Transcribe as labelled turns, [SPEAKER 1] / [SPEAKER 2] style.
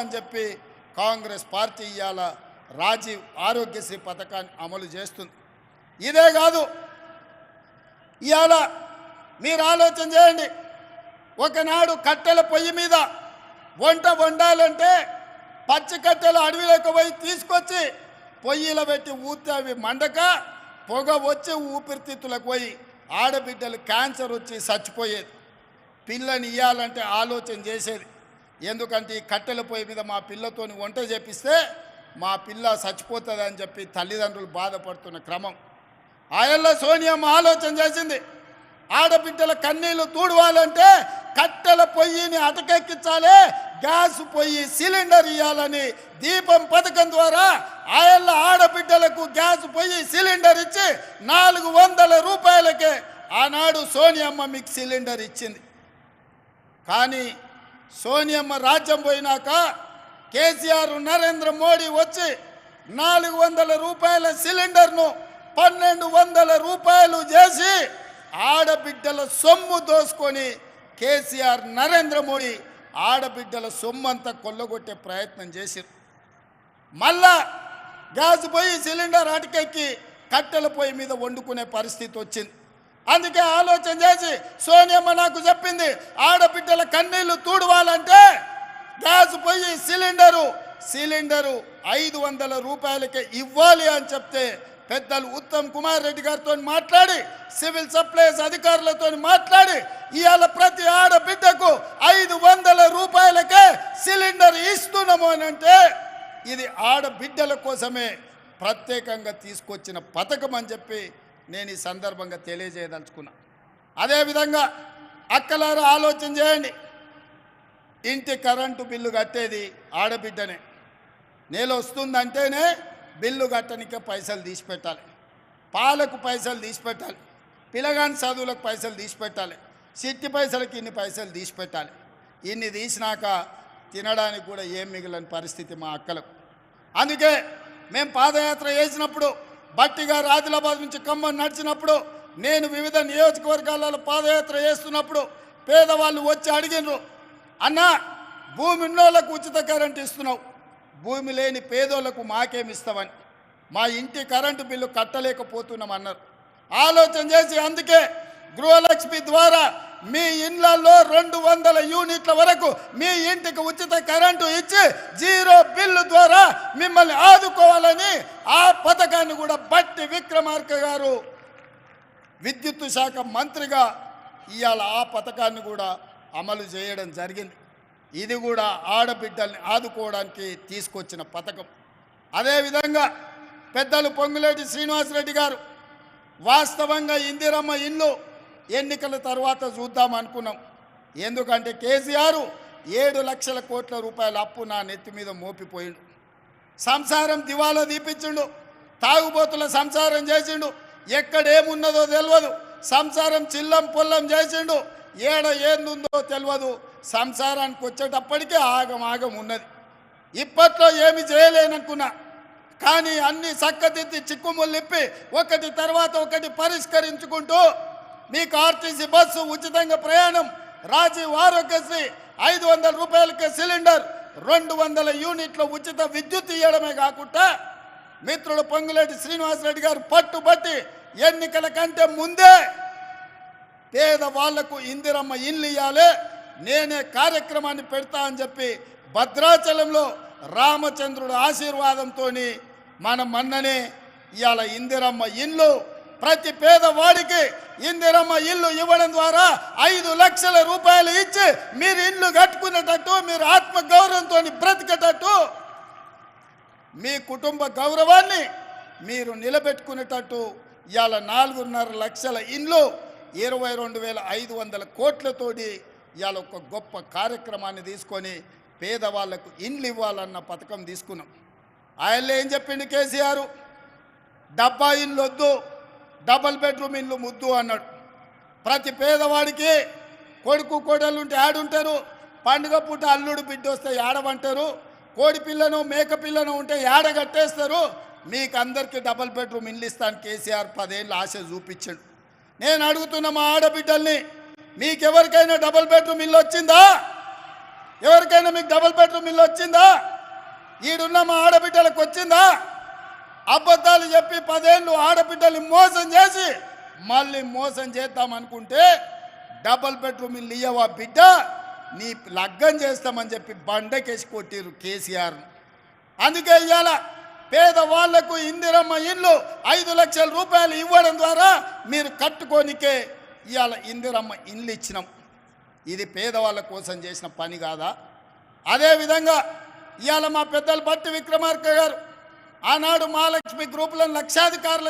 [SPEAKER 1] అని చెప్పి కాంగ్రెస్ పార్టీ ఇవాళ రాజీవ్ ఆరోగ్యశ్రీ పథకాన్ని అమలు చేస్తుంది. ఇదే కాదు, ఇవాళ మీరు ఆలోచన చేయండి, ఒకనాడు కట్టెల పొయ్యి మీద వంట వండాలంటే పచ్చి కట్టెలు అడవిలోకి పోయి తీసుకొచ్చి పొయ్యిలో పెట్టి ఊతే అవి మండక పొగ వచ్చి ఊపిరితిత్తులకు పోయి ఆడబిడ్డలు క్యాన్సర్ వచ్చి చచ్చిపోయేది. పిల్లని ఇవ్వాలంటే ఆలోచన చేసేది. ఎందుకంటే ఈ కట్టెల పొయ్యి మీద మా పిల్లతోని వంట చేపిస్తే మా పిల్ల చచ్చిపోతుంది అని చెప్పి తల్లిదండ్రులు బాధపడుతున్న క్రమం. ఆయల్లో సోనియమ్మ ఆలోచన చేసింది, ఆడబిడ్డల కన్నీళ్లు తూడవాలంటే కట్టెల పొయ్యిని అటకెక్కించాలి, గ్యాస్ పొయ్యి సిలిండర్ ఇవ్వాలని దీపం పథకం ద్వారా ఆయల్ల ఆడబిడ్డలకు గ్యాస్ పొయ్యి సిలిండర్ ఇచ్చి 400 రూపాయలకే ఆనాడు సోనియమ్మ మీకు సిలిండర్ ఇచ్చింది. కానీ సోనియమ్మ రాజ్యం పోయినాక కేసీఆర్ నరేంద్ర మోడీ వచ్చి 400 రూపాయల సిలిండర్ను 1200 రూపాయలు చేసి ఆడబిడ్డల సొమ్ము దోసుకొని కేసీఆర్ నరేంద్ర మోడీ ఆడబిడ్డల సొమ్ము అంతా కొల్లగొట్టే ప్రయత్నం చేశారు. మళ్ళా గ్యాస్ పొయ్యి సిలిండర్ అటకెక్కి కట్టెల పొయ్యి మీద వండుకునే పరిస్థితి వచ్చింది. అందుకే ఆలోచన చేసి సోనియమ్మ నాకు చెప్పింది, ఆడబిడ్డల కన్నీళ్లు తూడవాలంటే గ్యాస్ పొయ్యి సిలిండరు 500 రూపాయలకే ఇవ్వాలి అని చెప్తే పెద్దలు ఉత్తమ్ కుమార్ రెడ్డి గారితో మాట్లాడి సివిల్ సప్లైస్ అధికారులతో మాట్లాడి ఇవాళ ప్రతి ఆడబిడ్డకు 500 రూపాయలకే సిలిండర్ ఇస్తున్నాము అని అంటే ఇది ఆడబిడ్డల కోసమే ప్రత్యేకంగా తీసుకొచ్చిన పథకం అని చెప్పి నేను ఈ సందర్భంగా తెలియజేయదలుచుకున్నా. అదేవిధంగా అక్కలారా ఆలోచన చేయండి, ఇంటి కరెంటు బిల్లు కట్టేది ఆడబిడ్డనే. నెల వస్తుందంటేనే బిల్లు కట్టనికే పైసలు తీసి పెట్టాలి, పాలకు పైసలు తీసి పెట్టాలి, పిల్లగాని చదువులకు పైసలు తీసి పెట్టాలి, సిట్టి పైసలకి ఇన్ని పైసలు తీసి పెట్టాలి. ఇన్ని తీసినాక తినడానికి కూడా ఏం మిగిలిన పరిస్థితి మా అక్కలకు. అందుకే మేము పాదయాత్ర చేసినప్పుడు బట్టిగా ఆదిలాబాద్ నుంచి ఖమ్మం నడిచినప్పుడు నేను వివిధ నియోజకవర్గాలలో పాదయాత్ర చేస్తున్నప్పుడు పేదవాళ్ళు వచ్చి అడిగినరు, అన్న భూమి ఉన్నోళ్ళకు ఉచిత కరెంటు ఇస్తున్నావు, భూమి లేని పేదోళ్లకు మాకేమిస్తామని. మా ఇంటి కరెంటు బిల్లు కట్టలేకపోతున్నాం అన్నారు. ఆలోచన చేసి అందుకే గృహలక్ష్మి ద్వారా మీ ఇళ్లలో 200 యూనిట్ల వరకు మీ ఇంటికి ఉచిత కరెంటు ఇచ్చి 0 బిల్లు ద్వారా మిమ్మల్ని ఆదుకోవాలని ఆ పథకాన్ని కూడా బట్టి విక్రమార్క గారు విద్యుత్ శాఖ మంత్రిగా ఇవాళ ఆ పథకాన్ని కూడా అమలు చేయడం జరిగింది. ఇది కూడా ఆడబిడ్డల్ని ఆదుకోవడానికి తీసుకొచ్చిన పథకం. అదేవిధంగా పెద్దలు పొంగులేటి శ్రీనివాసరెడ్డి గారు వాస్తవంగా ఇందిరమ్మ ఇల్లు ఎన్నికల తర్వాత చూద్దాం అనుకున్నాం. ఎందుకంటే కేసీఆర్ 7 లక్షల కోట్ల రూపాయల అప్పు నా నెత్తి మీద మోపిపోయిండు, సంసారం దివాలా దీపించిండు, తాగుబోతుల సంసారం చేసిండు, ఎక్కడేమున్నదో తెలియదు, సంసారం చిల్లం పొల్లం చేసిండు, ఏందుందో తెలియదు, సంసారానికి వచ్చేటప్పటికే ఆగం ఉన్నది. ఇప్పట్లో ఏమి చేయలేననుకున్నా, కానీ అన్ని చక్కదిద్ది చిక్కుముళ్ళిప్పి ఒకటి తర్వాత ఒకటి పరిష్కరించుకుంటూ మీకు ఆర్టీసీ బస్సు ఉచితంగా ప్రయాణం, రాజీవ్ ఆరోగ్యశ్రీ 500 రూపాయలకే సిలిండర్, 200 యూనిట్ల ఉచిత విద్యుత్ ఇవ్వడమే కాకుండా మిత్రుడు పొంగులేటి శ్రీనివాసరెడ్డి గారు పట్టుబట్టి ఎన్నికల కంటే ముందే పేదవాళ్లకు ఇందిరమ్మ ఇల్లు ఇవ్వాలి, నేనే కార్యక్రమాన్ని పెడతా అని చెప్పి భద్రాచలంలో రామచంద్రుడు ఆశీర్వాదంతో మనం మొన్ననే ఇవాళ ఇందిరమ్మ ఇల్లు ప్రతి పేదవాడికి ఇందిరమ్మ ఇల్లు ఇవ్వడం ద్వారా 5 లక్షల రూపాయలు ఇచ్చి మీరు ఇల్లు కట్టుకునేటట్టు, మీరు ఆత్మగౌరవంతో బ్రతికేటట్టు, మీ కుటుంబ గౌరవాన్ని మీరు నిలబెట్టుకునేటట్టు ఇవాళ 4.5 లక్షల ఇల్లు 22,500 కోట్లతోటి ఇవాళ ఒక గొప్ప కార్యక్రమాన్ని తీసుకొని పేదవాళ్లకు ఇండ్లు ఇవ్వాలన్న పథకం తీసుకున్నాం. ఆయనలో ఏం చెప్పిండు కేసీఆర్, డబ్బా ఇల్లు వద్దు, డబల్ బెడ్రూమ్ ఇల్లు ముద్దు అన్నాడు. ప్రతి పేదవాడికి కొడుకు కోడలు ఉంటే ఆడుంటారు, పండుగ పూట అల్లుడు బిడ్డ వస్తే ఏడవంటారు, కోడి పిల్లను మేక పిల్లను ఉంటే ఏడగట్టేస్తారు, మీకు అందరికీ డబల్ బెడ్రూమ్ ఇల్లు ఇస్తాను కేసీఆర్ 10 ఏళ్ళు ఆశ చూపించాడు. నేను అడుగుతున్న మా ఆడబిడ్డల్ని, మీకెవరికైనా డబల్ బెడ్రూమ్ ఇల్లు వచ్చిందా? ఎవరికైనా మీకు డబుల్ బెడ్రూమ్ ఇల్లు వచ్చిందా? ఈడున్న మా ఆడబిడ్డలకు వచ్చిందా? అబద్ధాలు చెప్పి 10 ఏళ్ళు ఆడబిడ్డలు మోసం చేసి మళ్ళీ మోసం చేద్దాం అనుకుంటే డబుల్ బెడ్రూమ్ ఇల్లు ఇయ్యవా బిడ్డ, నీ లగ్గం చేస్తామని చెప్పి బండకేసి కొట్టిరు కేసీఆర్. అందుకే ఇవాళ పేదవాళ్లకు ఇందిరమ్మ ఇల్లు 5 లక్షల రూపాయలు ఇవ్వడం ద్వారా మీరు కట్టుకోనికే ఇవాళ ఇందిరమ్మ ఇల్లు ఇచ్చినాం. ఇది పేదవాళ్ళ కోసం చేసిన పని కాదా? అదేవిధంగా ఇవాళ మా పెద్దలు బట్టి విక్రమార్క గారు ఆనాడు మహాలక్ష్మి గ్రూపులను లక్షాధికారులు